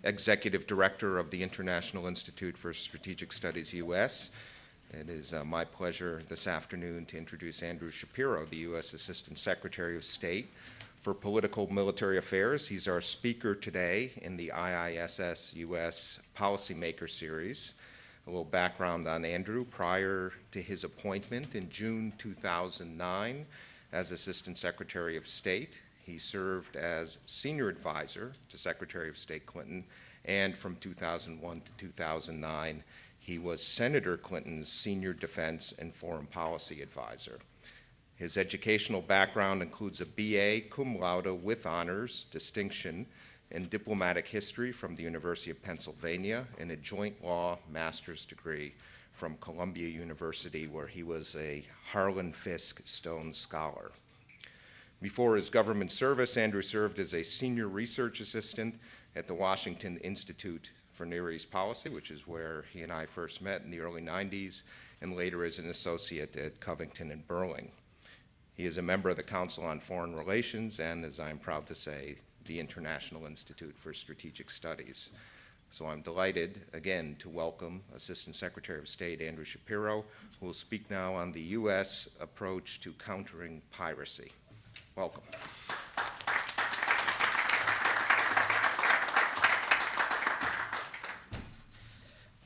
Executive Director of the International Institute for Strategic Studies, U.S. It is my pleasure this afternoon to introduce Andrew Shapiro, the U.S. Assistant Secretary of State for Political Military Affairs. He's our speaker today in the IISS-US Policymaker Series. A little background on Andrew. Prior to his appointment in June 2009 as Assistant Secretary of State, he served as Senior Advisor to Secretary of State Clinton, and from 2001 to 2009, he was Senator Clinton's Senior Defense and Foreign Policy Advisor. His educational background includes a BA cum laude with honors distinction in diplomatic history from the University of Pennsylvania and a joint law master's degree from Columbia University, where he was a Harlan Stone Scholar. Before his government service, Andrew served as a senior research assistant at the Washington Institute for Near East Policy, which is where he and I first met in the early 90s, and later as an associate at Covington and Burling. He is a member of the Council on Foreign Relations and, as I'm proud to say, the International Institute for Strategic Studies. So I'm delighted, again, to welcome Assistant Secretary of State Andrew Shapiro, who will speak now on the U.S. approach to countering piracy. Welcome.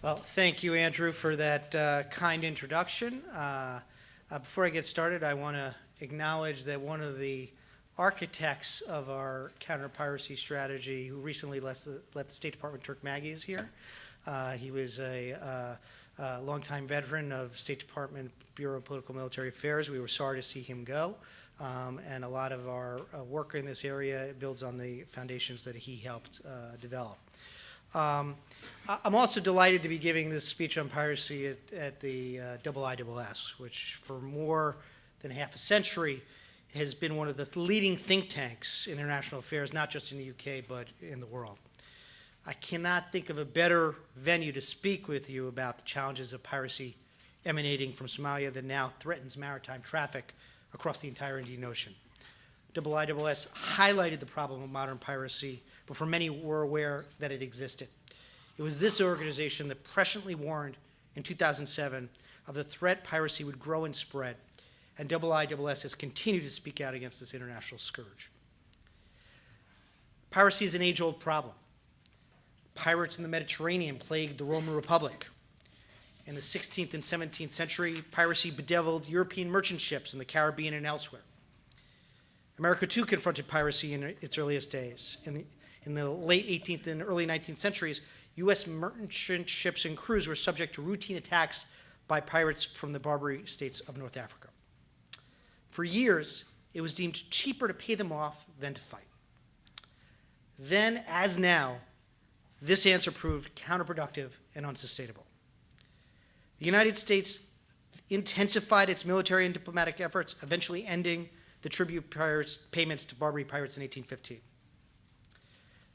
Well, thank you, Andrew, for that kind introduction. Before I get started, I want to acknowledge that one of the architects of our counter-piracy strategy, who recently left the State Department, Turk Maggi, is here. He was a longtime veteran of State Department Bureau of Political Military Affairs. We were sorry to see him go. And a lot of our work in this area builds on the foundations that he helped develop. I'm also delighted to be giving this speech on piracy at the IISS, which for more than half a century has been one of the leading think tanks in international affairs, not just in the UK, but in the world. I cannot think of a better venue to speak with you about the challenges of piracy emanating from Somalia that now threatens maritime traffic across the entire Indian Ocean. IISS highlighted the problem of modern piracy before many were aware that it existed. It was this organization that presciently warned in 2007 of the threat piracy would grow and spread, and IISS has continued to speak out against this international scourge. Piracy is an age-old problem. Pirates in the Mediterranean plagued the Roman Republic. In the 16th and 17th century, piracy bedeviled European merchant ships in the Caribbean and elsewhere. America, too, confronted piracy in its earliest days. In the late 18th and early 19th centuries, U.S. merchant ships and crews were subject to routine attacks by pirates from the Barbary states of North Africa. For years, it was deemed cheaper to pay them off than to fight. Then, as now, this answer proved counterproductive and unsustainable. The United States intensified its military and diplomatic efforts, eventually ending the tribute payments to Barbary pirates in 1815.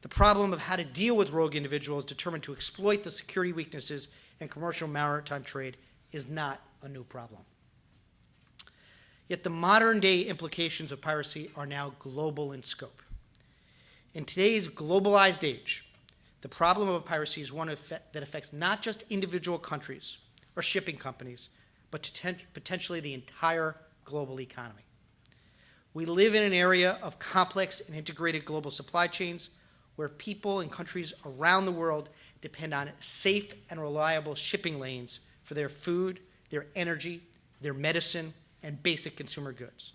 The problem of how to deal with rogue individuals determined to exploit the security weaknesses in commercial maritime trade is not a new problem. Yet the modern-day implications of piracy are now global in scope. In today's globalized age, the problem of piracy is one that affects not just individual countries or shipping companies, but potentially the entire global economy. We live in an area of complex and integrated global supply chains where people in countries around the world depend on safe and reliable shipping lanes for their food, their energy, their medicine, and basic consumer goods.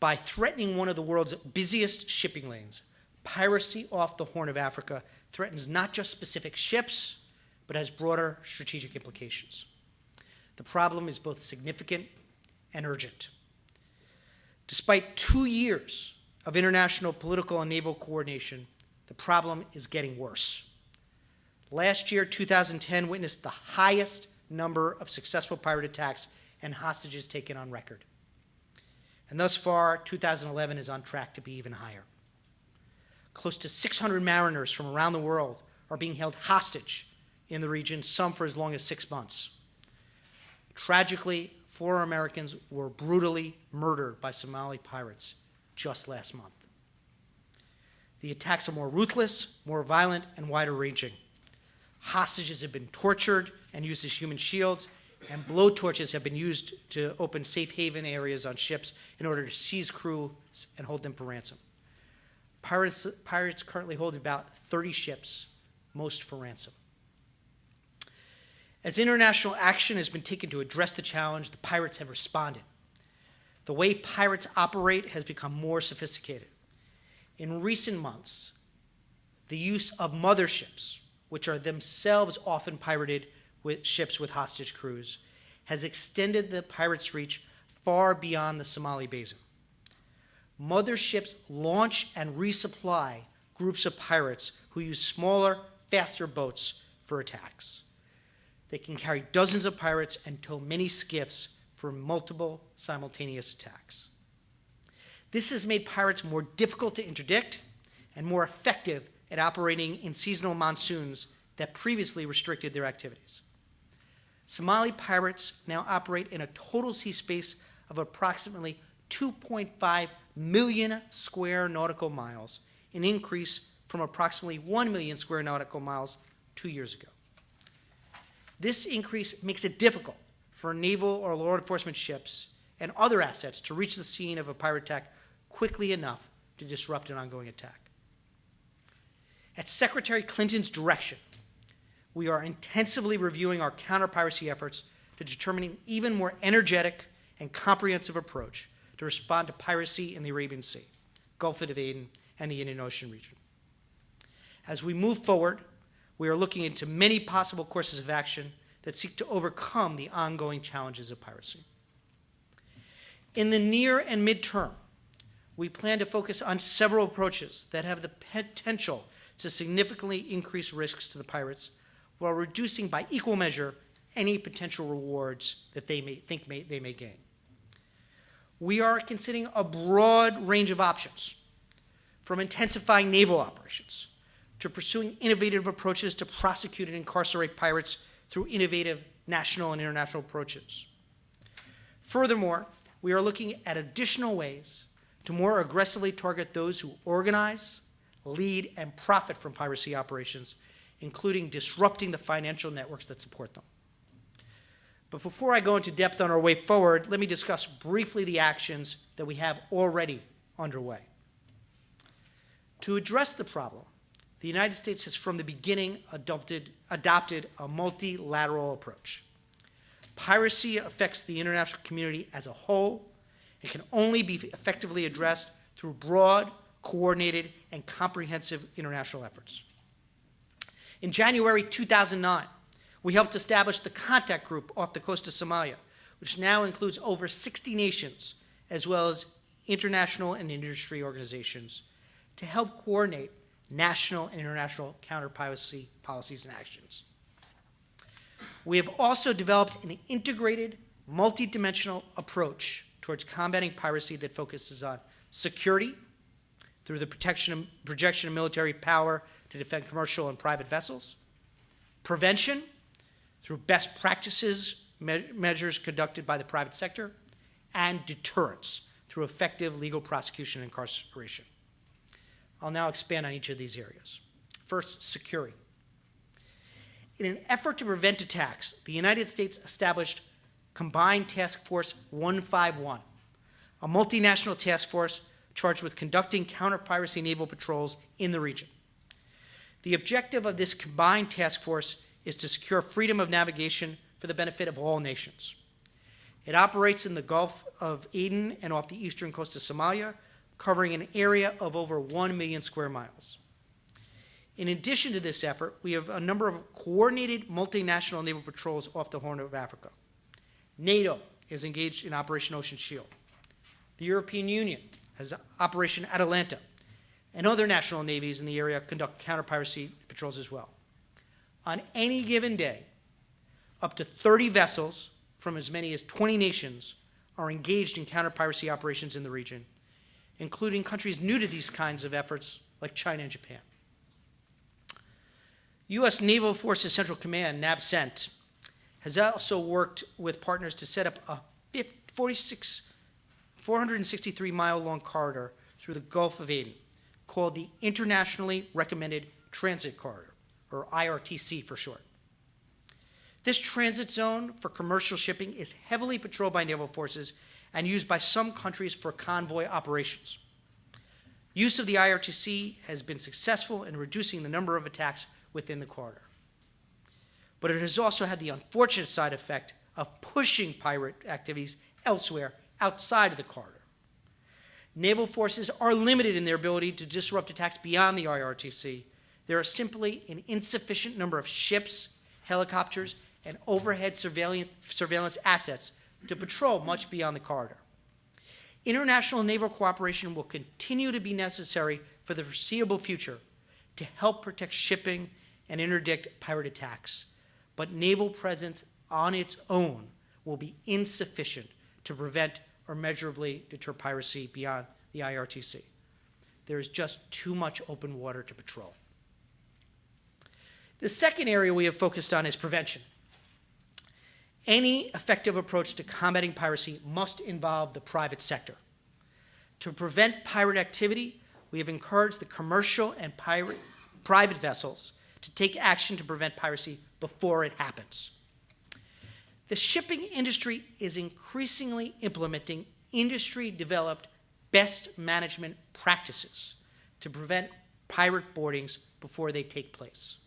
By threatening one of the world's busiest shipping lanes, piracy off the Horn of Africa threatens not just specific ships, but has broader strategic implications. The problem is both significant and urgent. Despite 2 years of international political and naval coordination, the problem is getting worse. Last year, 2010, witnessed the highest number of successful pirate attacks and hostages taken on record. And thus far, 2011 is on track to be even higher. Close to 600 mariners from around the world are being held hostage in the region, some for as long as 6 months. Tragically, 4 Americans were brutally murdered by Somali pirates just last month. The attacks are more ruthless, more violent, and wider ranging. Hostages have been tortured and used as human shields, and blowtorches have been used to open safe haven areas on ships in order to seize crews and hold them for ransom. Pirates currently hold about 30 ships, most for ransom. As international action has been taken to address the challenge, the pirates have responded. The way pirates operate has become more sophisticated. In recent months, the use of motherships, which are themselves often pirated with ships with hostage crews, has extended the pirates' reach far beyond the Somali basin. Motherships launch and resupply groups of pirates who use smaller, faster boats for attacks. They can carry dozens of pirates and tow many skiffs for multiple simultaneous attacks. This has made pirates more difficult to interdict and more effective at operating in seasonal monsoons that previously restricted their activities. Somali pirates now operate in a total sea space of approximately 2.5 million square nautical miles, an increase from approximately 1 million square nautical miles 2 years ago. This increase makes it difficult for naval or law enforcement ships and other assets to reach the scene of a pirate attack quickly enough to disrupt an ongoing attack. At Secretary Clinton's direction, we are intensively reviewing our counter-piracy efforts to determine an even more energetic and comprehensive approach to respond to piracy in the Arabian Sea, Gulf of Aden, and the Indian Ocean region. As we move forward, we are looking into many possible courses of action that seek to overcome the ongoing challenges of piracy. In the near and midterm, we plan to focus on several approaches that have the potential to significantly increase risks to the pirates while reducing by equal measure any potential rewards that they may gain. We are considering a broad range of options, from intensifying naval operations to pursuing innovative approaches to prosecute and incarcerate pirates through innovative national and international approaches. Furthermore, we are looking at additional ways to more aggressively target those who organize, lead, and profit from piracy operations, including disrupting the financial networks that support them. But before I go into depth on our way forward, let me discuss briefly the actions that we have already underway. To address the problem, the United States has from the beginning adopted a multilateral approach. Piracy affects the international community as a whole and can only be effectively addressed through broad, coordinated, and comprehensive international efforts. In January 2009, we helped establish the contact group off the coast of Somalia, which now includes over 60 nations, as well as international and industry organizations, to help coordinate national and international counter-piracy policies and actions. We have also developed an integrated, multidimensional approach towards combating piracy that focuses on security through the projection of military power to defend commercial and private vessels, prevention through best practices measures conducted by the private sector, and deterrence through effective legal prosecution and incarceration. I'll now expand on each of these areas. First, security. In an effort to prevent attacks, the United States established Combined Task Force 151, a multinational task force charged with conducting counter-piracy naval patrols in the region. The objective of this combined task force is to secure freedom of navigation for the benefit of all nations. It operates in the Gulf of Aden and off the eastern coast of Somalia, covering an area of over 1 million square miles. In addition to this effort, we have a number of coordinated multinational naval patrols off the Horn of Africa. NATO is engaged in Operation Ocean Shield. The European Union has Operation Atalanta, and other national navies in the area conduct counter-piracy patrols as well. On any given day, up to 30 vessels from as many as 20 nations are engaged in counter-piracy operations in the region, including countries new to these kinds of efforts like China and Japan. U.S. Naval Forces Central Command, NAVCENT, has also worked with partners to set up a 463-mile-long corridor through the Gulf of Aden, called the Internationally Recommended Transit Corridor, or IRTC for short. This transit zone for commercial shipping is heavily patrolled by naval forces and used by some countries for convoy operations. Use of the IRTC has been successful in reducing the number of attacks within the corridor. But it has also had the unfortunate side effect of pushing pirate activities elsewhere outside of the corridor. Naval forces are limited in their ability to disrupt attacks beyond the IRTC. There are simply an insufficient number of ships, helicopters, and overhead surveillance assets to patrol much beyond the corridor. International naval cooperation will continue to be necessary for the foreseeable future to help protect shipping and interdict pirate attacks. But naval presence on its own will be insufficient to prevent or measurably deter piracy beyond the IRTC. There is just too much open water to patrol. The second area we have focused on is prevention. Any effective approach to combating piracy must involve the private sector. To prevent pirate activity, we have encouraged the commercial and private vessels to take action to prevent piracy before it happens. The shipping industry is increasingly implementing industry-developed best management practices to prevent pirate boardings before they take place.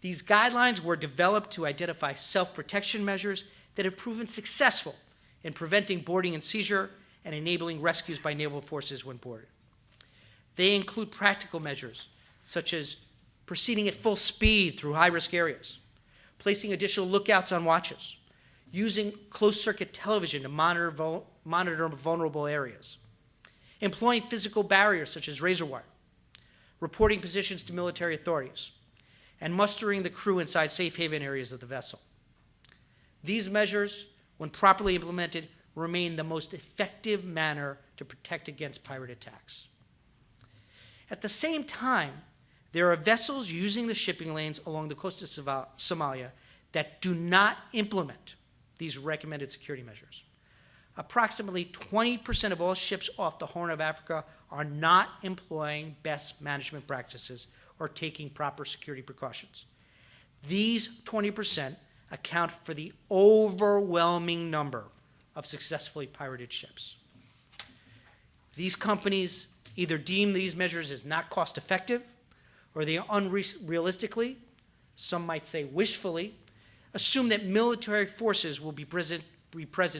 These guidelines were developed to identify self-protection measures that have proven successful in preventing boarding and seizure and enabling rescues by naval forces when boarded. They include practical measures such as proceeding at full speed through high-risk areas, placing additional lookouts on watches, using closed-circuit television to monitor vulnerable areas, employing physical barriers such as razor wire, reporting positions to military authorities, and mustering the crew inside safe haven areas of the vessel. These measures, when properly implemented, remain the most effective manner to protect against pirate attacks. At the same time, there are vessels using the shipping lanes along the coast of Somalia that do not implement these recommended security measures. Approximately 20% of all ships off the Horn of Africa are not employing best management practices or taking proper security precautions. These 20% account for the overwhelming number of successfully pirated ships. These companies either deem these measures as not cost-effective, or they unrealistically, some might say wishfully, assume that military forces will be present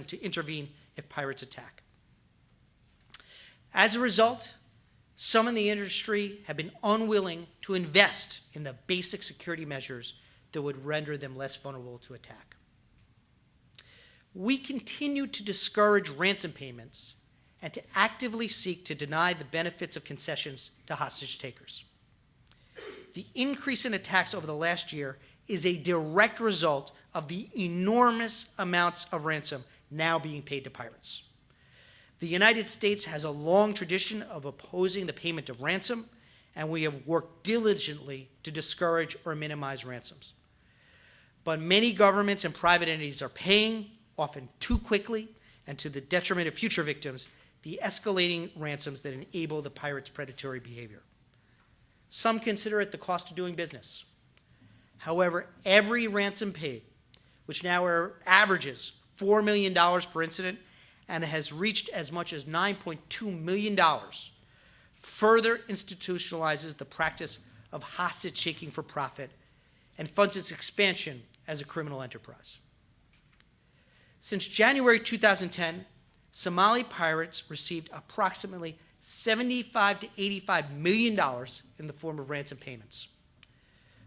to intervene if pirates attack. As a result, some in the industry have been unwilling to invest in the basic security measures that would render them less vulnerable to attack. We continue to discourage ransom payments and to actively seek to deny the benefits of concessions to hostage takers. The increase in attacks over the last year is a direct result of the enormous amounts of ransom now being paid to pirates. The United States has a long tradition of opposing the payment of ransom, and we have worked diligently to discourage or minimize ransoms. But many governments and private entities are paying, often too quickly, and to the detriment of future victims, the escalating ransoms that enable the pirates' predatory behavior. Some consider it the cost of doing business. However, every ransom paid, which now averages $4 million per incident, and has reached as much as $9.2 million, further institutionalizes the practice of hostage taking for profit and funds its expansion as a criminal enterprise. Since January 2010, Somali pirates received approximately $75 to $85 million in the form of ransom payments.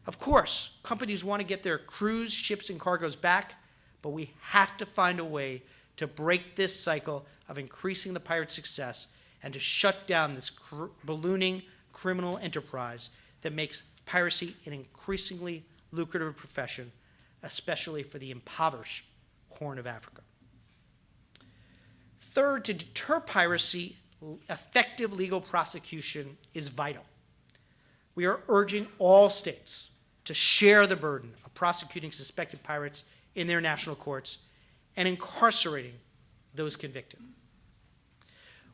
Of course, companies want to get their crews, ships, and cargoes back, but we have to find a way to break this cycle of increasing the pirate success and to shut down this ballooning criminal enterprise that makes piracy an increasingly lucrative profession, especially for the impoverished Horn of Africa. Third, to deter piracy, effective legal prosecution is vital. We are urging all states to share the burden of prosecuting suspected pirates in their national courts and incarcerating those convicted.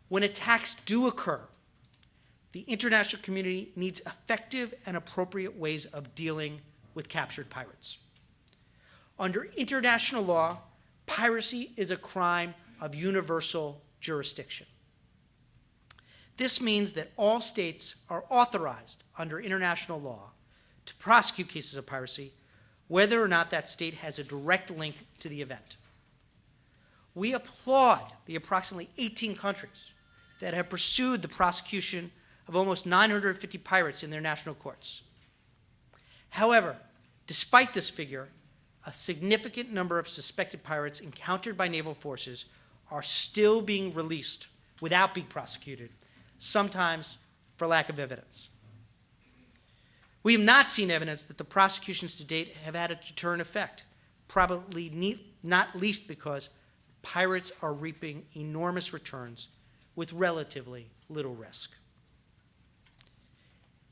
When attacks do occur, the international community needs effective and appropriate ways of dealing with captured pirates. Under international law, piracy is a crime of universal jurisdiction. This means that all states are authorized under international law to prosecute cases of piracy, whether or not that state has a direct link to the event. We applaud the approximately 18 countries that have pursued the prosecution of almost 950 pirates in their national courts. However, despite this figure, a significant number of suspected pirates encountered by naval forces are still being released without being prosecuted, sometimes for lack of evidence. We have not seen evidence that the prosecutions to date have had a deterrent effect, probably not least because pirates are reaping enormous returns with relatively little risk.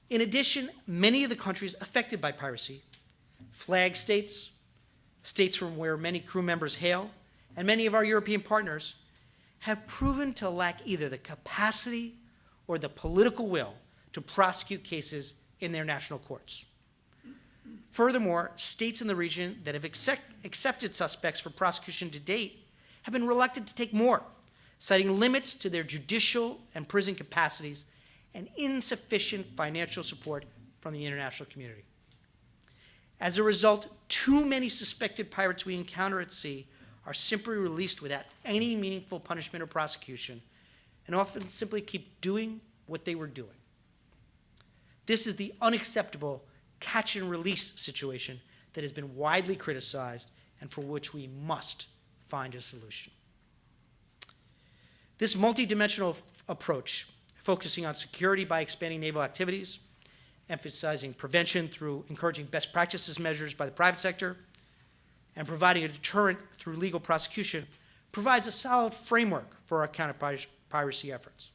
In addition, many of the countries affected by piracy, flag states, states from where many crew members hail, and many of our European partners have proven to lack either the capacity or the political will to prosecute cases in their national courts. Furthermore, states in the region that have accepted suspects for prosecution to date have been reluctant to take more, citing limits to their judicial and prison capacities and insufficient financial support from the international community. As a result, too many suspected pirates we encounter at sea are simply released without any meaningful punishment or prosecution, and often simply keep doing what they were doing. This is the unacceptable catch and release situation that has been widely criticized and for which we must find a solution. This multidimensional approach, focusing on security by expanding naval activities, emphasizing prevention through encouraging best practices measures by the private sector, and providing a deterrent through legal prosecution, provides a solid framework for our counter-piracy efforts.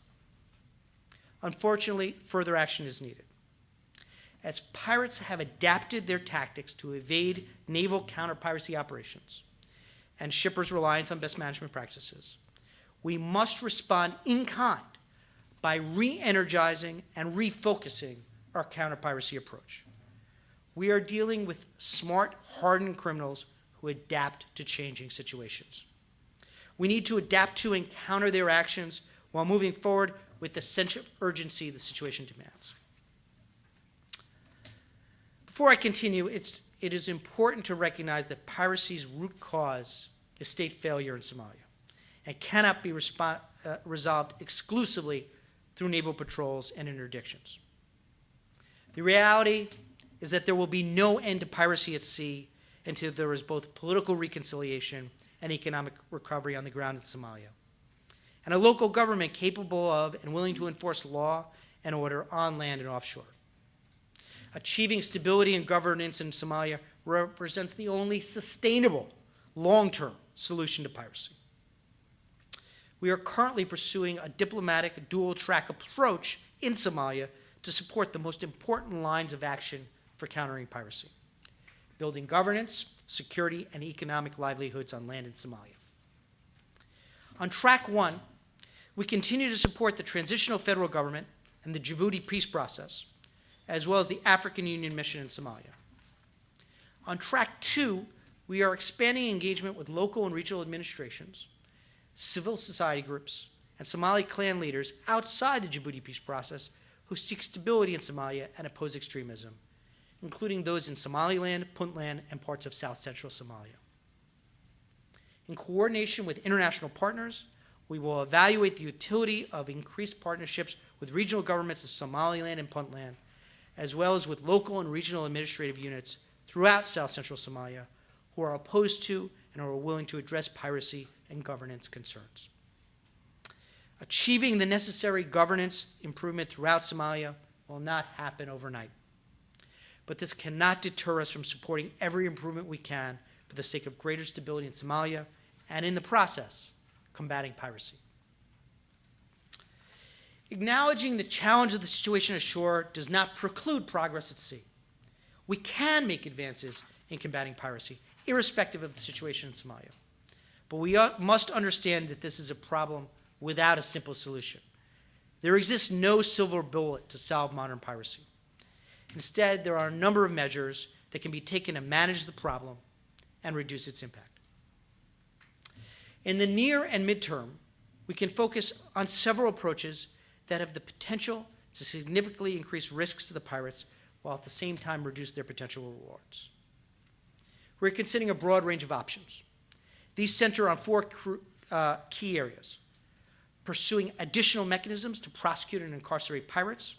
Unfortunately, further action is needed. As pirates have adapted their tactics to evade naval counter-piracy operations and shippers' reliance on best management practices, we must respond in kind by re-energizing and refocusing our counter-piracy approach. We are dealing with smart, hardened criminals who adapt to changing situations. We need to adapt to and counter their actions while moving forward with the sense of urgency the situation demands. Before I continue, it is important to recognize that piracy's root cause is state failure in Somalia and cannot be resolved exclusively through naval patrols and interdictions. The reality is that there will be no end to piracy at sea until there is both political reconciliation and economic recovery on the ground in Somalia, and a local government capable of and willing to enforce law and order on land and offshore. Achieving stability and governance in Somalia represents the only sustainable long-term solution to piracy. We are currently pursuing a diplomatic dual-track approach in Somalia to support the most important lines of action for countering piracy: building governance, security, and economic livelihoods on land in Somalia. On track one, we continue to support the transitional federal government and the Djibouti peace process, as well as the African Union mission in Somalia. On track two, we are expanding engagement with local and regional administrations, civil society groups, and Somali clan leaders outside the Djibouti peace process who seek stability in Somalia and oppose extremism, including those in Somaliland, Puntland, and parts of south-central Somalia. In coordination with international partners, we will evaluate the utility of increased partnerships with regional governments of Somaliland and Puntland, as well as with local and regional administrative units throughout south-central Somalia who are opposed to and are willing to address piracy and governance concerns. Achieving the necessary governance improvement throughout Somalia will not happen overnight, but this cannot deter us from supporting every improvement we can for the sake of greater stability in Somalia and, in the process, combating piracy. Acknowledging the challenge of the situation ashore does not preclude progress at sea. We can make advances in combating piracy, irrespective of the situation in Somalia. But we must understand that this is a problem without a simple solution. There exists no silver bullet to solve modern piracy. Instead, there are a number of measures that can be taken to manage the problem and reduce its impact. In the near and midterm, we can focus on several approaches that have the potential to significantly increase risks to the pirates while at the same time reduce their potential rewards. We're considering a broad range of options. These center on four key areas: pursuing additional mechanisms to prosecute and incarcerate pirates,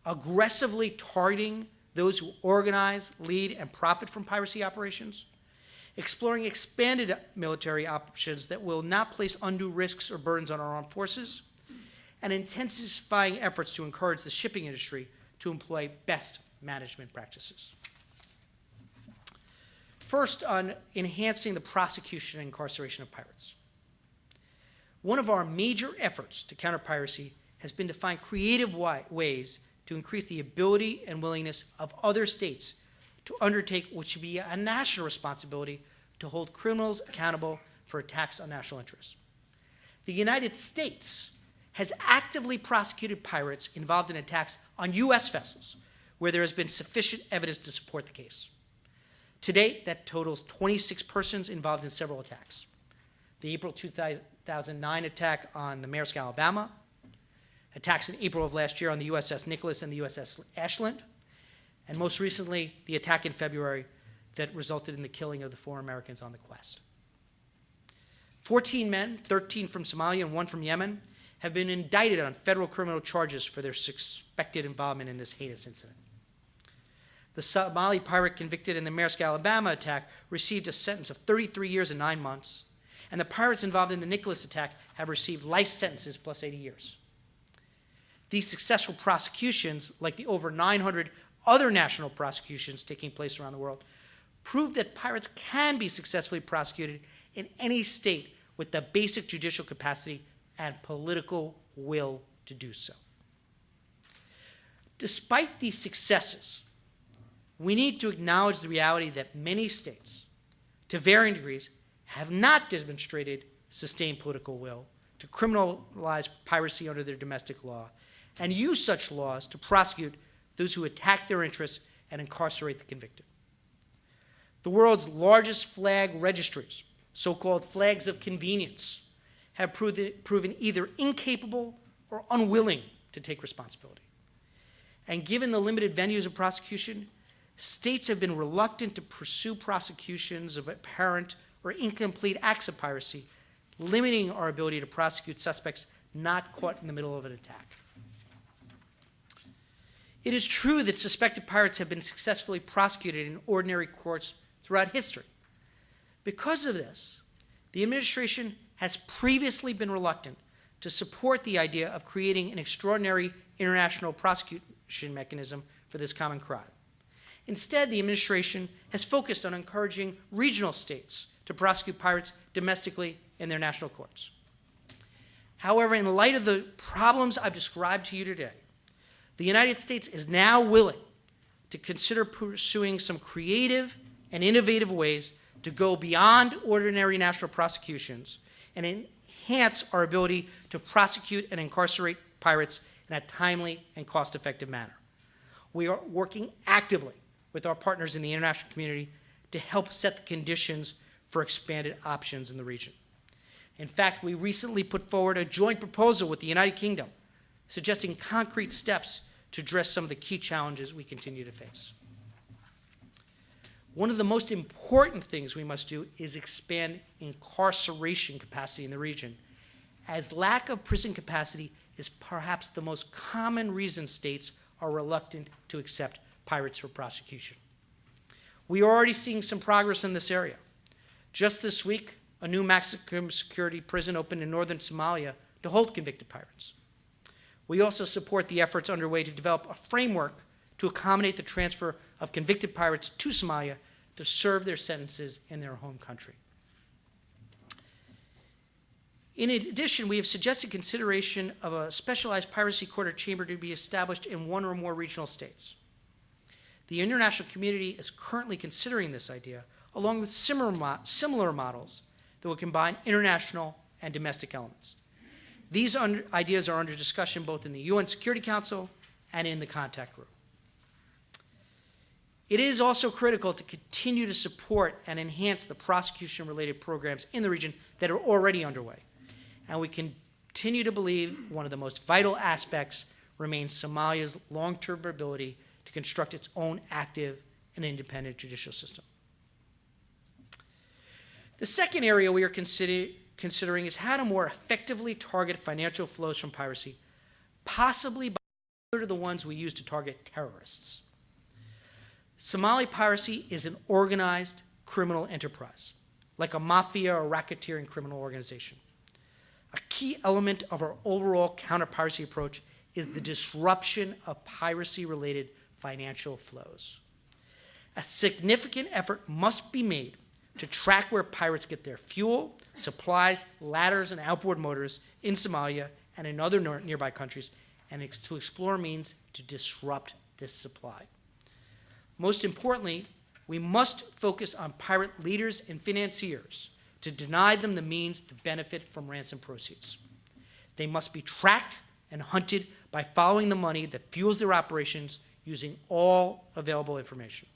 aggressively targeting those who organize, lead, and profit from piracy operations, exploring expanded military options that will not place undue risks or burdens on our armed forces, and intensifying efforts to encourage the shipping industry to employ best management practices. First, on enhancing the prosecution and incarceration of pirates. One of our major efforts to counter piracy has been to find creative ways to increase the ability and willingness of other states to undertake what should be a national responsibility to hold criminals accountable for attacks on national interests. The United States has actively prosecuted pirates involved in attacks on U.S. vessels where there has been sufficient evidence to support the case. To date, that totals 26 persons involved in several attacks. The April 2009 attack on the Maersk Alabama, attacks in April of last year on the USS Nicholas and the USS Ashland, and most recently, the attack in February that resulted in the killing of the 4 Americans on the Quest. 14 men, 13 from Somalia and 1 from Yemen, have been indicted on federal criminal charges for their suspected involvement in this heinous incident. The Somali pirate convicted in the Maersk Alabama attack received a sentence of 33 years and 9 months, and the pirates involved in the Nicholas attack have received life sentences plus 80 years. These successful prosecutions, like the over 900 other national prosecutions taking place around the world, prove that pirates can be successfully prosecuted in any state with the basic judicial capacity and political will to do so. Despite these successes, we need to acknowledge the reality that many states, to varying degrees, have not demonstrated sustained political will to criminalize piracy under their domestic law and use such laws to prosecute those who attack their interests and incarcerate the convicted. The world's largest flag registries, so-called flags of convenience, have proven either incapable or unwilling to take responsibility. And given the limited venues of prosecution, states have been reluctant to pursue prosecutions of apparent or incomplete acts of piracy, limiting our ability to prosecute suspects not caught in the middle of an attack. It is true that suspected pirates have been successfully prosecuted in ordinary courts throughout history. Because of this, the administration has previously been reluctant to support the idea of creating an extraordinary international prosecution mechanism for this common crime. Instead, the administration has focused on encouraging regional states to prosecute pirates domestically in their national courts. However, in light of the problems I've described to you today, the United States is now willing to consider pursuing some creative and innovative ways to go beyond ordinary national prosecutions and enhance our ability to prosecute and incarcerate pirates in a timely and cost-effective manner. We are working actively with our partners in the international community to help set the conditions for expanded options in the region. In fact, we recently put forward a joint proposal with the United Kingdom suggesting concrete steps to address some of the key challenges we continue to face. One of the most important things we must do is expand incarceration capacity in the region, as lack of prison capacity is perhaps the most common reason states are reluctant to accept pirates for prosecution. We are already seeing some progress in this area. Just this week, a new maximum security prison opened in northern Somalia to hold convicted pirates. We also support the efforts underway to develop a framework to accommodate the transfer of convicted pirates to Somalia to serve their sentences in their home country. In addition, we have suggested consideration of a specialized piracy court or chamber to be established in one or more regional states. The international community is currently considering this idea, along with similar models that will combine international and domestic elements. These ideas are under discussion both in the UN Security Council and in the contact group. It is also critical to continue to support and enhance the prosecution-related programs in the region that are already underway. And we continue to believe one of the most vital aspects remains Somalia's long-term ability to construct its own active and independent judicial system. The second area we are considering is how to more effectively target financial flows from piracy, possibly by similar to the ones we use to target terrorists. Somali piracy is an organized criminal enterprise, like a mafia or racketeering criminal organization. A key element of our overall counter-piracy approach is the disruption of piracy-related financial flows. A significant effort must be made to track where pirates get their fuel, supplies, ladders, and outboard motors in Somalia and in other nearby countries, and to explore means to disrupt this supply. Most importantly, we must focus on pirate leaders and financiers to deny them the means to benefit from ransom proceeds. They must be tracked and hunted by following the money that fuels their operations using all available information.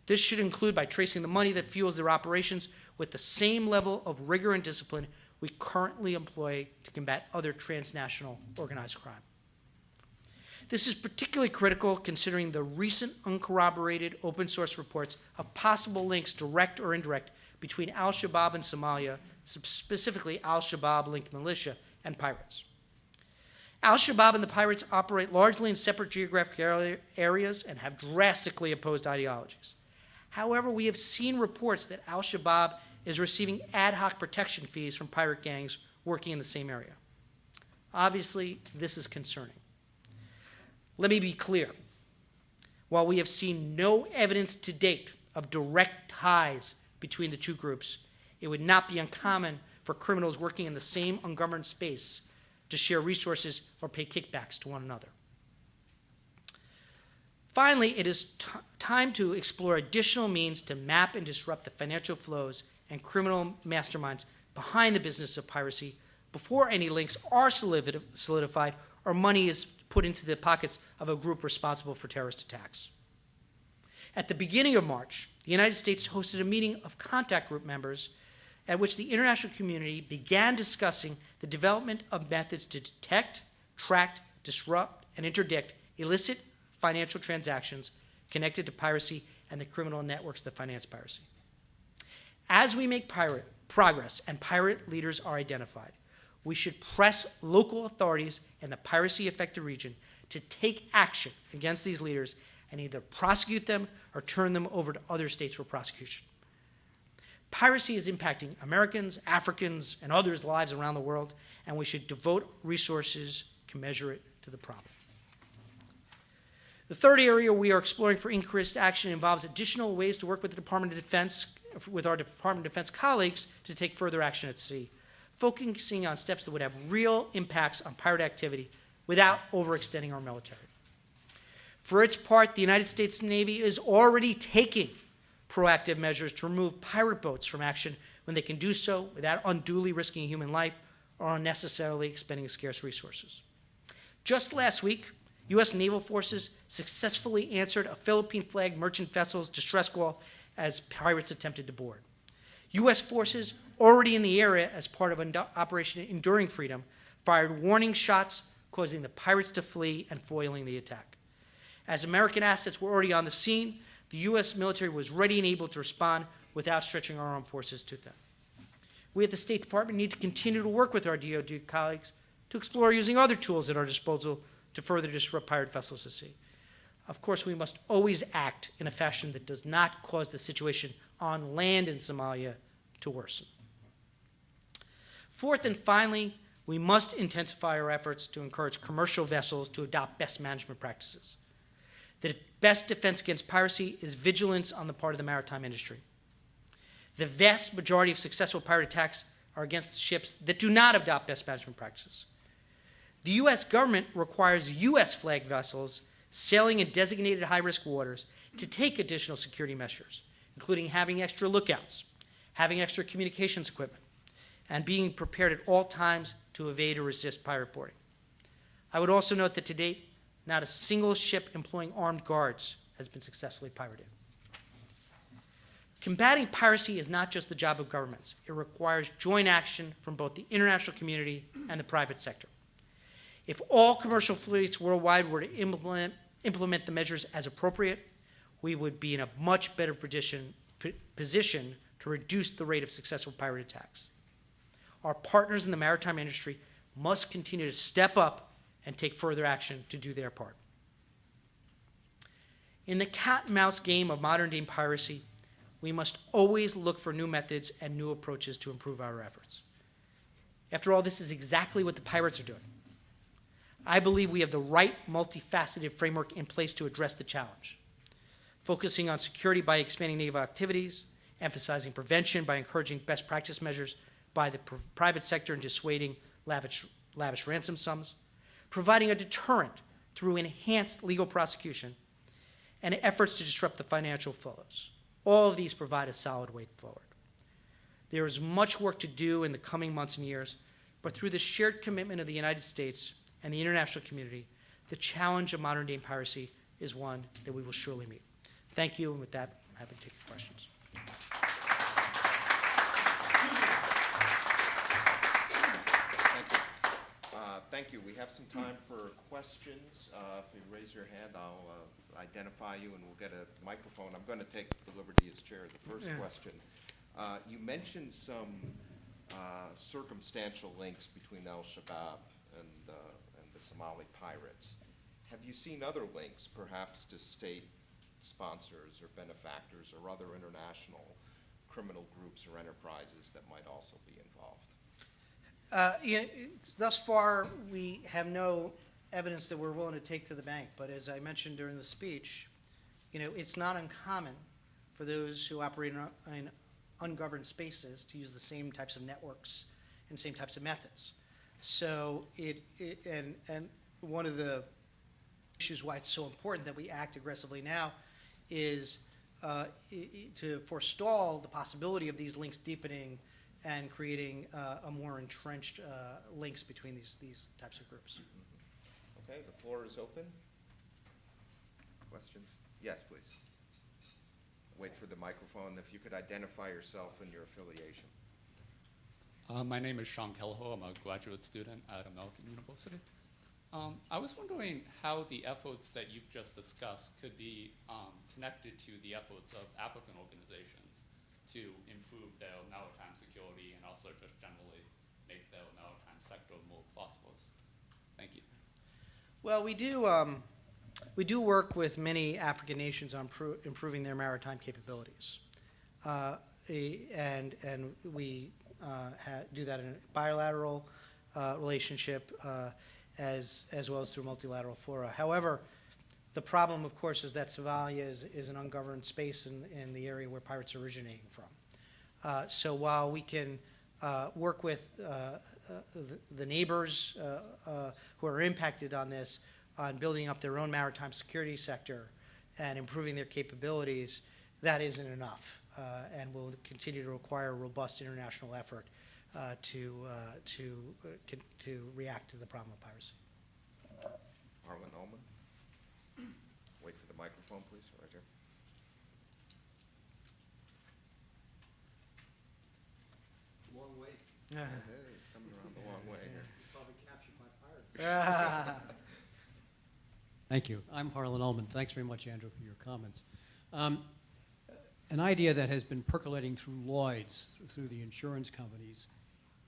This should include by tracing the money that fuels their operations with the same level of rigor and discipline we currently employ to combat other transnational organized crime. This is particularly critical considering the recent uncorroborated open source reports of possible links, direct or indirect, between al-Shabaab and Somalia, specifically al-Shabaab-linked militia and pirates. Al-Shabaab and the pirates operate largely in separate geographic areas and have drastically opposed ideologies. However, we have seen reports that al-Shabaab is receiving ad hoc protection fees from pirate gangs working in the same area. Obviously, this is concerning. Let me be clear. While we have seen no evidence to date of direct ties between the two groups, it would not be uncommon for criminals working in the same ungoverned space to share resources or pay kickbacks to one another. Finally, it is time to explore additional means to map and disrupt the financial flows and criminal masterminds behind the business of piracy before any links are solidified or money is put into the pockets of a group responsible for terrorist attacks. At the beginning of March, the United States hosted a meeting of contact group members at which the international community began discussing the development of methods to detect, track, disrupt, and interdict illicit financial transactions connected to piracy and the criminal networks that finance piracy. As we make progress and pirate leaders are identified, we should press local authorities in the piracy-affected region to take action against these leaders and either prosecute them or turn them over to other states for prosecution. Piracy is impacting Americans, Africans, and others' lives around the world, and we should devote resources to measure it to the problem. The third area we are exploring for increased action involves additional ways to work with the Department of Defense, with our Department of Defense colleagues to take further action at sea, focusing on steps that would have real impacts on pirate activity without overextending our military. For its part, the United States Navy is already taking proactive measures to remove pirate boats from action when they can do so without unduly risking human life or unnecessarily expending scarce resources. Just last week, U.S. naval forces successfully answered a Philippine-flagged merchant vessel's distress call as pirates attempted to board. U.S. forces already in the area as part of Operation Enduring Freedom fired warning shots, causing the pirates to flee and foiling the attack. As American assets were already on the scene, the U.S. military was ready and able to respond without stretching our armed forces to them. We at the State Department need to continue to work with our DoD colleagues to explore using other tools at our disposal to further disrupt pirate vessels at sea. Of course, we must always act in a fashion that does not cause the situation on land in Somalia to worsen. Fourth and finally, we must intensify our efforts to encourage commercial vessels to adopt best management practices. The best defense against piracy is vigilance on the part of the maritime industry. The vast majority of successful pirate attacks are against ships that do not adopt best management practices. The U.S. government requires U.S.-flagged vessels sailing in designated high-risk waters to take additional security measures, including having extra lookouts, having extra communications equipment, and being prepared at all times to evade or resist pirate boarding. I would also note that to date, not a single ship employing armed guards has been successfully pirated. Combating piracy is not just the job of governments. It requires joint action from both the international community and the private sector. If all commercial fleets worldwide were to implement the measures as appropriate, we would be in a much better position to reduce the rate of successful pirate attacks. Our partners in the maritime industry must continue to step up and take further action to do their part. In the cat and mouse game of modern-day piracy, we must always look for new methods and new approaches to improve our efforts. After all, this is exactly what the pirates are doing. I believe we have the right multifaceted framework in place to address the challenge, focusing on security by expanding naval activities, emphasizing prevention by encouraging best practice measures by the private sector and dissuading lavish ransom sums, providing a deterrent through enhanced legal prosecution, and efforts to disrupt the financial flows. All of these provide a solid way forward. There is much work to do in the coming months and years, but through the shared commitment of the United States and the international community, the challenge of modern-day piracy is one that we will surely meet. Thank you, and with that, I'm happy to take your questions. Thank you. We have some time for questions. If you raise your hand, I'll identify you and we'll get a microphone. I'm going to take the liberty as chair of the first question. You mentioned some circumstantial links between Al-Shabaab and the Somali pirates. Have you seen other links, perhaps to state sponsors or benefactors or other international criminal groups or enterprises that might also be involved? Thus far, we have no evidence that we're willing to take to the bank. But as I mentioned during the speech, it's not uncommon for those who operate in ungoverned spaces to use the same types of networks and same types of methods. So and one of the issues why it's so important that we act aggressively now is to forestall the possibility of these links deepening and creating a more entrenched links between these types of groups. Okay, the floor is open. Questions? Yes, please. Wait for the microphone. If you could identify yourself and your affiliation. My name is Sean Kelleho. I'm a graduate student at American University. I was wondering how the efforts that you've just discussed could be connected to the efforts of African organizations to improve their maritime security and also just generally make their maritime sector more prosperous. Thank you. Well, we do work with many African nations on improving their maritime capabilities, and we do that in a bilateral relationship as well as through multilateral fora. However, the problem, of course, is that Somalia is an ungoverned space in the area where pirates are originating from. So while we can work with the neighbors who are impacted on this, on building up their own maritime security sector and improving their capabilities, that isn't enough, and will continue to require a robust international effort to react to the problem of piracy. Harlan Allman. Wait for the microphone, please, right here. Long way. It's coming around the long way here. Probably captured my pirate. Thank you. I'm Harlan Allman. Thanks very much, Andrew, for your comments. An idea that has been percolating through Lloyd's, through the insurance companies,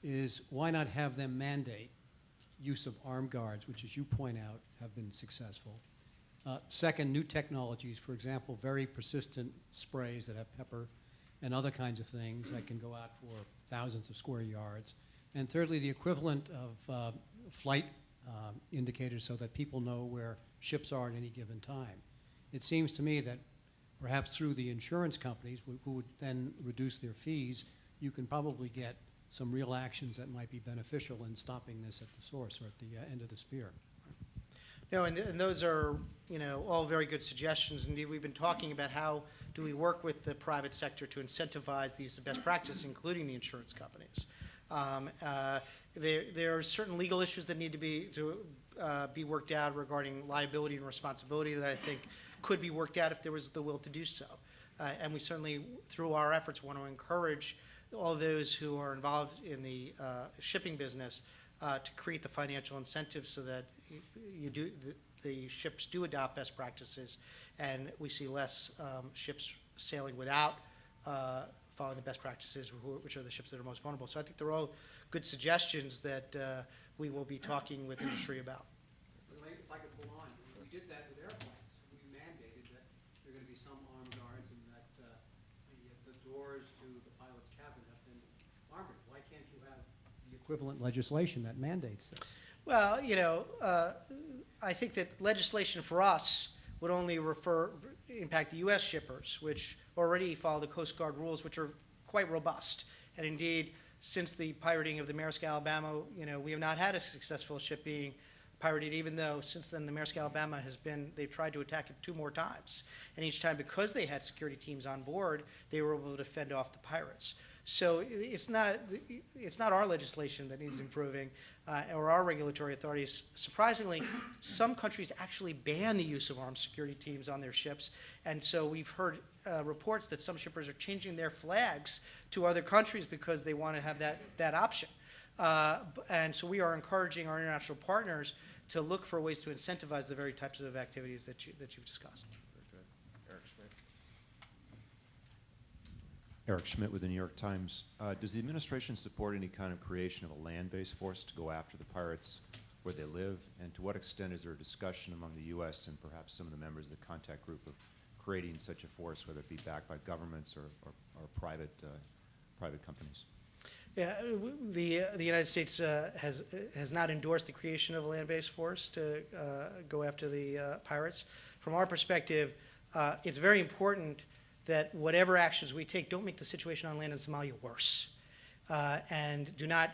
is why not have them mandate use of armed guards, which, as you point out, have been successful. Second, new technologies, for example, very persistent sprays that have pepper and other kinds of things that can go out for thousands of square yards. And thirdly, the equivalent of flight indicators so that people know where ships are at any given time. It seems to me that perhaps through the insurance companies, who would then reduce their fees, you can probably get some real actions that might be beneficial in stopping this at the source or at the end of the spear. No, and those are, all very good suggestions. Indeed, we've been talking about how do we work with the private sector to incentivize these best practices, including the insurance companies. There are certain legal issues that need to be worked out regarding liability and responsibility that I think could be worked out if there was the will to do so. And we certainly, through our efforts, want to encourage all those who are involved in the shipping business to create the financial incentives so that the ships do adopt best practices, and we see less ships sailing without following the best practices, which are the ships that are most vulnerable. So I think they're all good suggestions that we will be talking with industry about. If I could pull on, we did that with airplanes. We mandated that there are going to be some armed guards and that the doors to the pilot's cabin have been armored. Why can't you have the equivalent legislation that mandates this? Well, I think that legislation for us would only impact the U.S. shippers, which already follow the Coast Guard rules, which are quite robust. And indeed, since the pirating of the Maersk Alabama, we have not had a successful ship being pirated, even though since then the Maersk Alabama they've tried to attack it 2 more times. And each time, because they had security teams on board, they were able to fend off the pirates. So it's not our legislation that needs improving, or our regulatory authorities. Surprisingly, some countries actually ban the use of armed security teams on their ships, and so we've heard reports that some shippers are changing their flags to other countries because they want to have that option. And so we are encouraging our international partners to look for ways to incentivize the very types of activities that you've discussed. Very good. Eric Schmidt. Eric Schmidt with the New York Times. Does the administration support any kind of creation of a land-based force to go after the pirates where they live? And to what extent is there a discussion among the U.S. and perhaps some of the members of the contact group of creating such a force, whether it be backed by governments or private companies? Yeah, the United States has not endorsed the creation of a land-based force to go after the pirates. From our perspective, it's very important that whatever actions we take don't make the situation on land in Somalia worse, and do not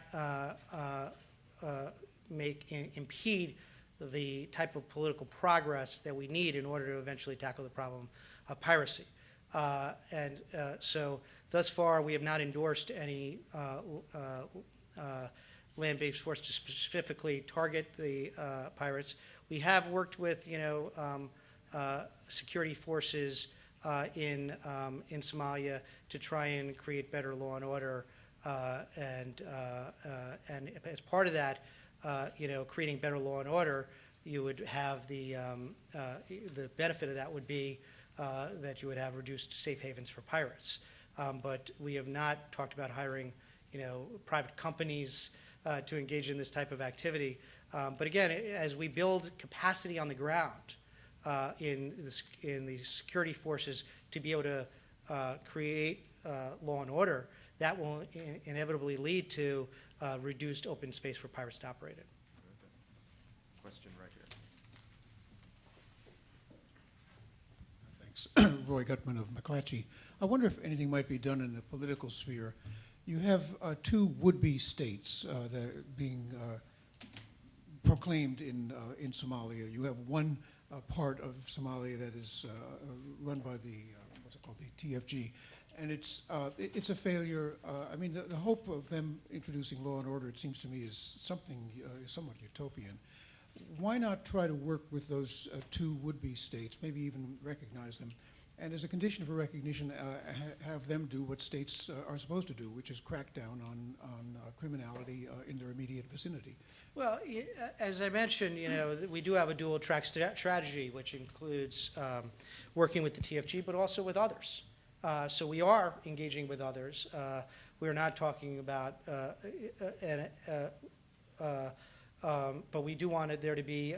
impede the type of political progress that we need in order to eventually tackle the problem of piracy. So thus far, we have not endorsed any land-based force to specifically target the pirates. We have worked with, security forces in Somalia to try and create better law and order, and as part of that, creating better law and order, you would have the benefit of that would be that you would have reduced safe havens for pirates. But we have not talked about hiring, private companies to engage in this type of activity. But again, as we build capacity on the ground in the security forces to be able to create law and order, that will inevitably lead to reduced open space for pirates to operate in. Question right here. Thanks. Roy Gutman of McClatchy. I wonder if anything might be done in the political sphere. You have 2 would-be states that are being proclaimed in Somalia. You have one part of Somalia that is run by the what's it called, the TFG, and it's a failure. I mean, the hope of them introducing law and order, it seems to me, is something somewhat utopian. Why not try to work with those 2 would-be states, maybe even recognize them, and as a condition for recognition, have them do what states are supposed to do, which is crack down on criminality in their immediate vicinity? Well, as I mentioned, we do have a dual-track strategy, which includes working with the TFG, but also with others. So we are engaging with others. We are not talking about, but we do want there to be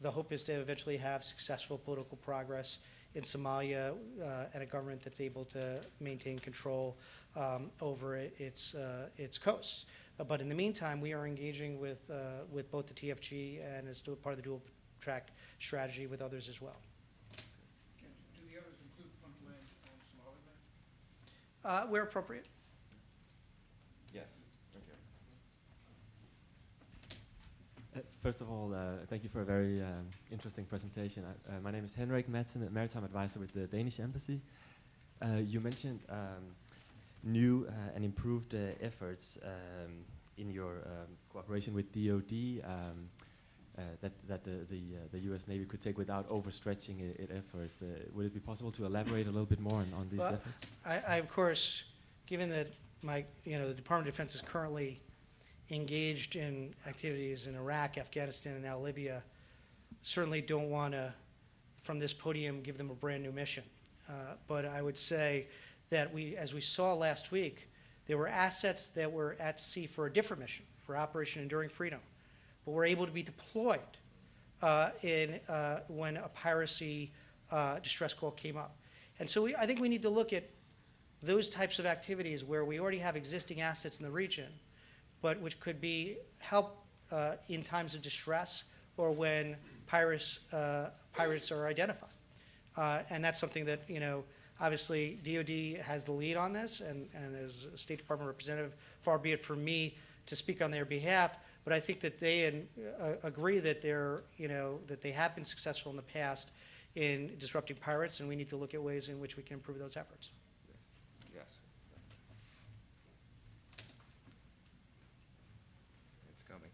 the hope is to eventually have successful political progress in Somalia and a government that's able to maintain control over its coasts. But in the meantime, we are engaging with both the TFG and as part of the dual-track strategy with others as well. Do the others include Puntland and Somaliland? Where appropriate. Yes. Okay. First of all, thank you for a very interesting presentation. My name is Henrik Madsen, a maritime advisor with the Danish Embassy. You mentioned new and improved efforts in your cooperation with DoD, that the U.S. Navy could take without overstretching its efforts. Would it be possible to elaborate a little bit more on these Well, efforts? I, of course, given that the Department of Defense is currently engaged in activities in Iraq, Afghanistan, and now Libya, certainly don't want to, from this podium, give them a brand new mission. But I would say that as we saw last week, there were assets that were at sea for a different mission, for Operation Enduring Freedom, but were able to be deployed when a piracy distress call came up. And so I think we need to look at those types of activities where we already have existing assets in the region, but which could be help in times of distress or when pirates are identified. And that's something that, obviously DoD has the lead on this, and as a State Department representative, far be it from me to speak on their behalf, but I think that they agree that that they have been successful in the past in disrupting pirates, and we need to look at ways in which we can improve those efforts. Yes. It's coming.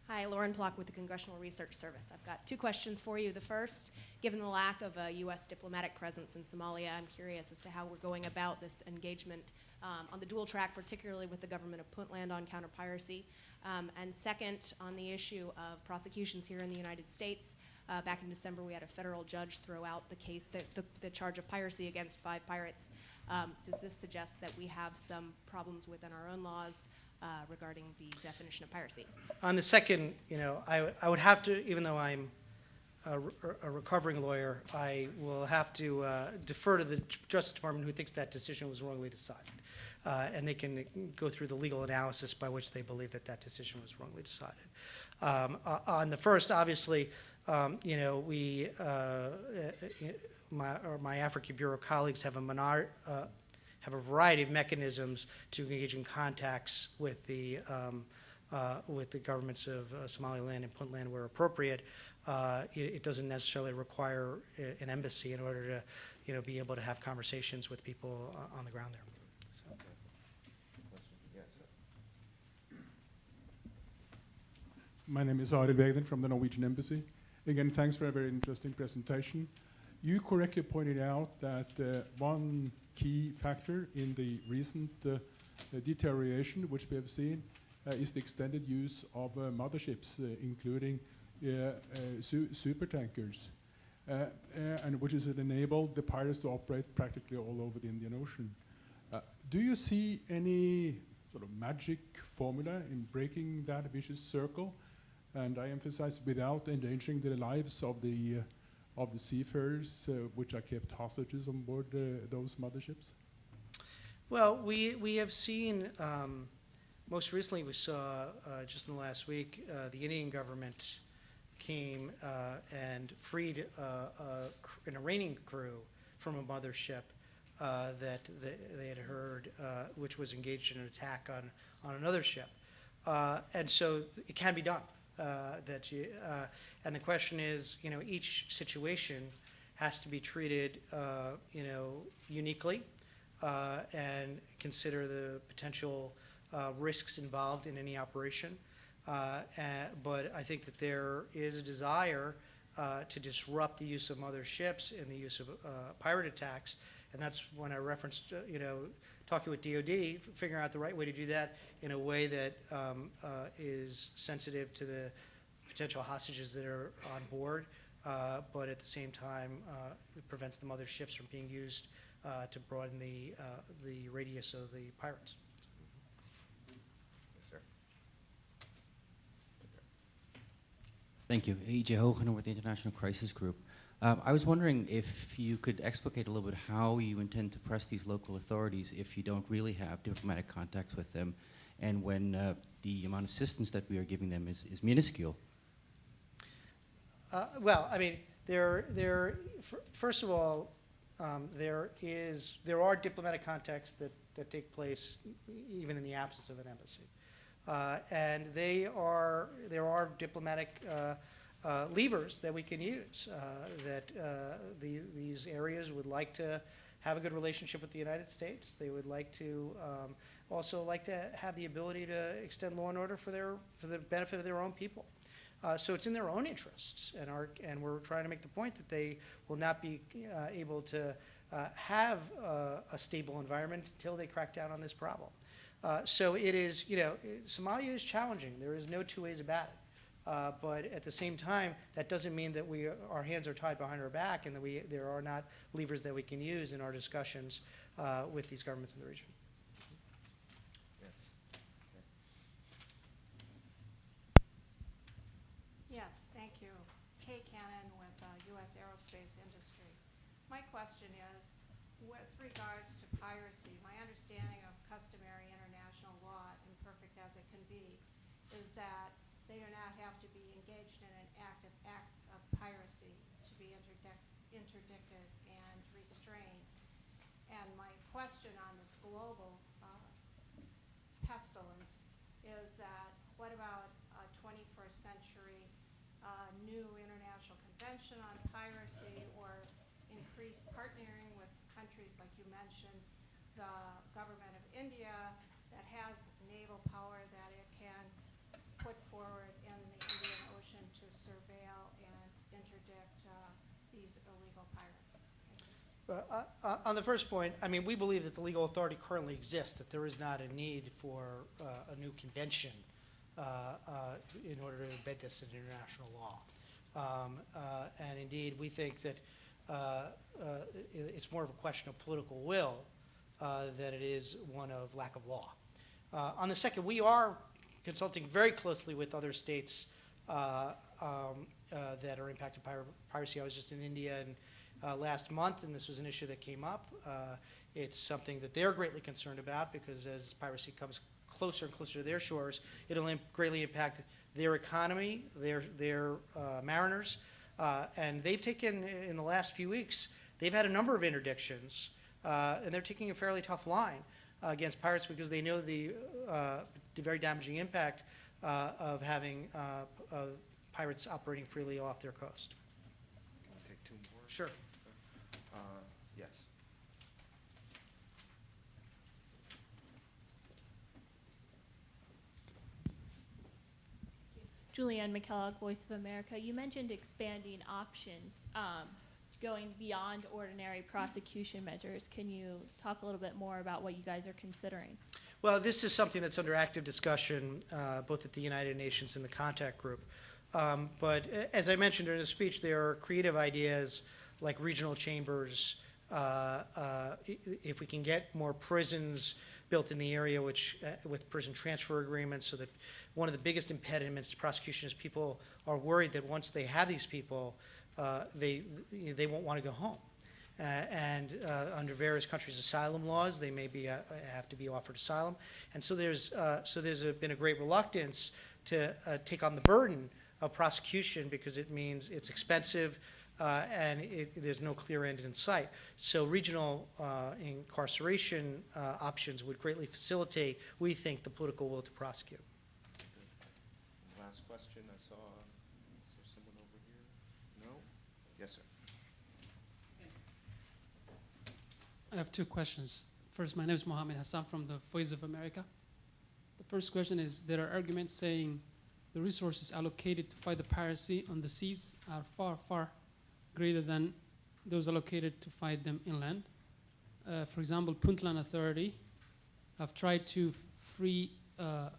Hi, Lauren Plock with the Congressional Research Service. I've got two questions for you. The first, given the lack of a U.S. diplomatic presence in Somalia, I'm curious as to how we're going about this engagement on the dual track, particularly with the government of Puntland on counter-piracy. And second, on the issue of prosecutions here in the United States, back in December we had a federal judge throw out the case, the charge of piracy against 5 pirates. Does this suggest that we have some problems within our own laws regarding the definition of piracy? On the second, I would have to, even though I'm a recovering lawyer, I will have to defer to the Justice Department, who thinks that decision was wrongly decided. And they can go through the legal analysis by which they believe that decision was wrongly decided. On the first, obviously, we, my Africa Bureau colleagues have a variety of mechanisms to engage in contacts with the governments of Somaliland and Puntland where appropriate. It doesn't necessarily require an embassy in order to, be able to have conversations with people on the ground there. So. Yes, sir. My name is Arild Wegden from the Norwegian Embassy. Again, thanks for a very interesting presentation. You correctly pointed out that one key factor in the recent deterioration which we have seen is the extended use of motherships, including super tankers, and which has enabled the pirates to operate practically all over the Indian Ocean. Do you see any sort of magic formula in breaking that vicious circle? And I emphasize without endangering the lives of the seafarers which are kept hostages on board those motherships? Well, we have seen, most recently we saw just in the last week, the Indian government came and freed an Iranian crew from a mothership that they had heard, which was engaged in an attack on another ship. And so it can be done. And the question is, each situation has to be treated, uniquely, and consider the potential risks involved in any operation. But I think that there is a desire to disrupt the use of mother ships and the use of pirate attacks, and that's when I referenced, talking with DoD, figuring out the right way to do that in a way that is sensitive to the potential hostages that are on board, but at the same time it prevents the mother ships from being used to broaden the radius of the pirates. Yes, sir. Thank you. E.J. Hogener with the International Crisis Group. I was wondering if you could explicate a little bit how you intend to press these local authorities if you don't really have diplomatic contacts with them, and when the amount of assistance that we are giving them is minuscule. Well, I mean, first of all, there are diplomatic contacts that take place even in the absence of an embassy, and there are diplomatic levers that we can use that these areas would like to have a good relationship with the United States. They would like to also like to have the ability to extend law and order for the benefit of their own people. So it's in their own interests, and we're trying to make the point that they will not be able to have a stable environment until they crack down on this problem. So it is, Somalia is challenging. There is no two ways about it. But at the same time, that doesn't mean that our hands are tied behind our back and that there are not levers that we can use in our discussions with these governments in the region. Yes, thank you. Kay Cannon with U.S. Aerospace Industry. My question is, with regards to piracy, my understanding of customary international law, imperfect as it can be, is that they do not have to be engaged in an active act of piracy to be interdicted and restrained. And my question on this global pestilence is that what about a 21st century new international convention on piracy or increased partnering with countries like you mentioned, the government of India that has naval power that it can put forward in the Indian Ocean to surveil and interdict these illegal pirates? On the first point, I mean, we believe that the legal authority currently exists, that there is not a need for a new convention in order to embed this in international law. And indeed, we think that it's more of a question of political will than it is one of lack of law. On the second, we are consulting very closely with other states that are impacted by piracy. I was just in India last month, and this was an issue that came up. It's something that they're greatly concerned about because as piracy comes closer and closer to their shores, it'll greatly impact their economy, their mariners. And they've taken, in the last few weeks, they've had a number of interdictions, and they're taking a fairly tough line against pirates because they know the very damaging impact of having pirates operating freely off their coast. Can I take two more? Sure. Yes. Julianne McKellogg, Voice of America. You mentioned expanding options, going beyond ordinary prosecution measures. Can you talk a little bit more about what you guys are considering? Well, this is something that's under active discussion both at the United Nations and the contact group. But as I mentioned during the speech, there are creative ideas like regional chambers. If we can get more prisons built in the area, which with prison transfer agreements, so that one of the biggest impediments to prosecution is people are worried that once they have these people, they won't want to go home. And under various countries' asylum laws, they may be have to be offered asylum, and so there's been a great reluctance to take on the burden of prosecution because it means it's expensive and there's no clear end in sight. So regional incarceration options would greatly facilitate, we think, the political will to prosecute. Last question I saw. Is there someone over here? No? Yes, sir. I have two questions. First, my name is Mohammed Hassan from the Voice of America. The first question is, there are arguments saying the resources allocated to fight the piracy on the seas are far, far greater than those allocated to fight them inland. For example, Puntland Authority have tried to free a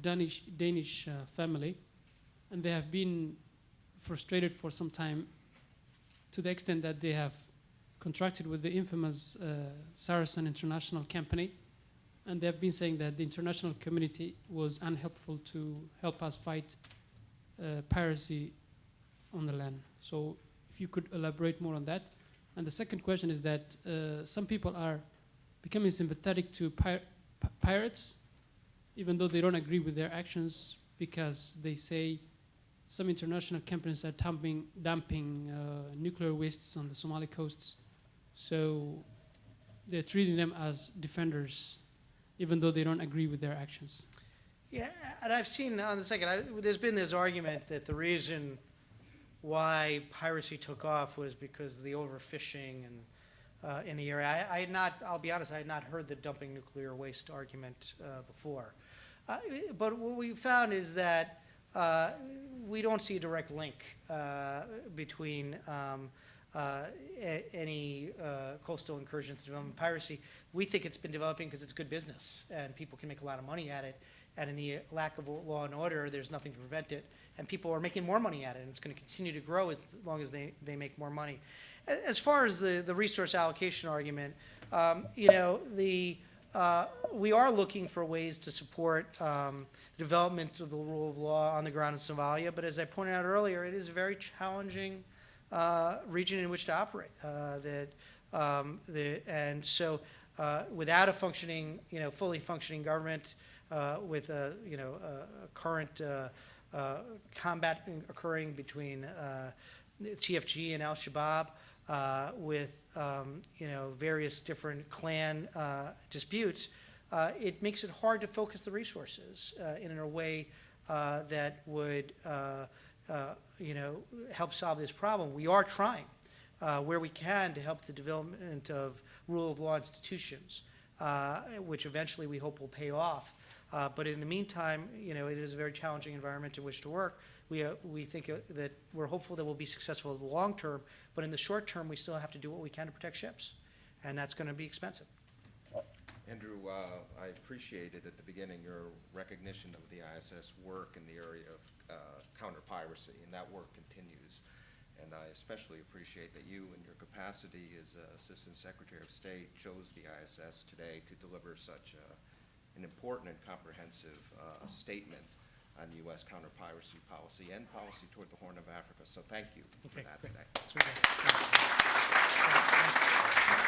Danish family, and they have been frustrated for some time to the extent that they have contracted with the infamous Saracen International Company, and they have been saying that the international community was unhelpful to help us fight piracy on the land. So if you could elaborate more on that. And the second question is that some people are becoming sympathetic to pirates, even though they don't agree with their actions, because they say some international companies are dumping nuclear wastes on the Somali coasts. So they're treating them as defenders, even though they don't agree with their actions. Yeah, and I've seen on the second, there's been this argument that the reason why piracy took off was because of the overfishing and in the area. I had not, I'll be honest, I had not heard the dumping nuclear waste argument before. But what we found is that we don't see a direct link between any coastal incursions to development piracy. We think it's been developing because it's good business and people can make a lot of money at it. And in the lack of law and order, there's nothing to prevent it. And people are making more money at it, and it's going to continue to grow as long as they make more money. As far as the resource allocation argument, you know, we are looking for ways to support development of the rule of law on the ground in Somalia. But as I pointed out earlier, it is a very challenging region in which to operate. And so, without a functioning, you know, fully functioning government, with a, you know, a current combat occurring between TFG and Al-Shabaab, with you know, various different clan disputes, it makes it hard to focus the resources in a way that would you know, help solve this problem. We are trying where we can to help the development of rule of law institutions, which eventually we hope will pay off. But in the meantime, you know, it is a very challenging environment in which to work. We think that we're hopeful that we'll be successful in the long term, but in the short term, we still have to do what we can to protect ships, and that's going to be expensive. Andrew, I appreciated at the beginning your recognition of the IISS work in the area of counter-piracy, and that work continues. And I especially appreciate that you, in your capacity as Assistant Secretary of State, chose the IISS today to deliver such an important and comprehensive statement on U.S. counter-piracy policy and policy toward the Horn of Africa. So thank you for that today. That's very good. Thanks.